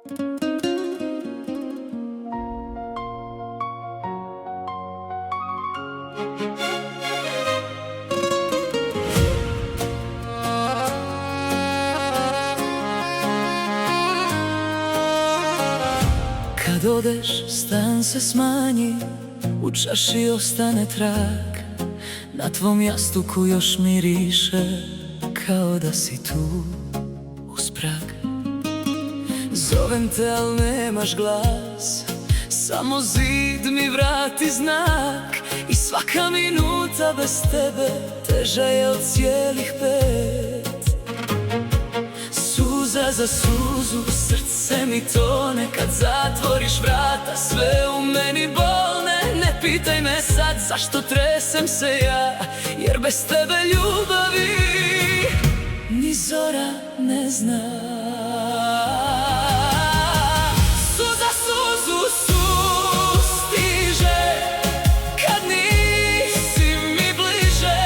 Kad odeš, stan se smanji, u čaši ostane trag. Na tvom jastuku još miriše, kao da si tu uz prag. Zovem te, al nemaš glas, samo zid mi vrati znak. I svaka minuta bez tebe teža je od cijelih 5. Suza za suzu, srce mi tone kad zatvoriš vrata, sve u meni bolne. Ne pitaj me sad zašto tresem se ja, jer bez tebe ljubavi ni zora ne zna. Suza suzu sustiže kad nisi mi bliže,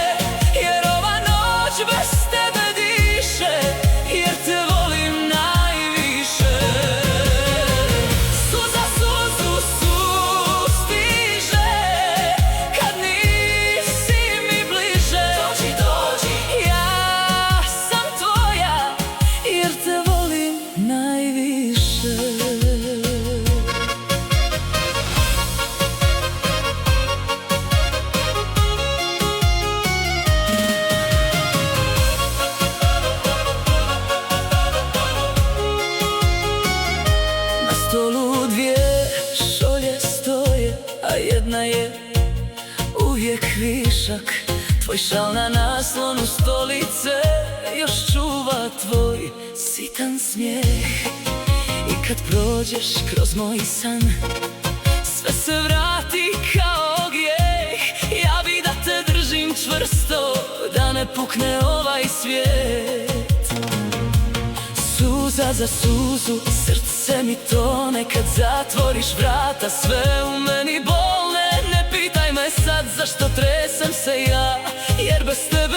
jer ova noć bez tebe diše, jer te volim najviše. Suza suzu sustiže kad nisi mi bliže. Dođi, dođi, ja sam tvoja, jer te volim najviše. Na stolu 2 šolje stoje, a jedna je uvijek višak. Tvoj šal na naslonu stolice još čuva tvoj sitan smijeh. I kad prođeš kroz moj san, sve se vrati kao grijeh. Ja bi da te držim čvrsto, da ne pukne ovaj svijet. Suza za suzu, srce mi tone kad zatvoriš vrata, sve u meni bolne. Ne pitaj me sad zašto tresem se ja, jer bez tebe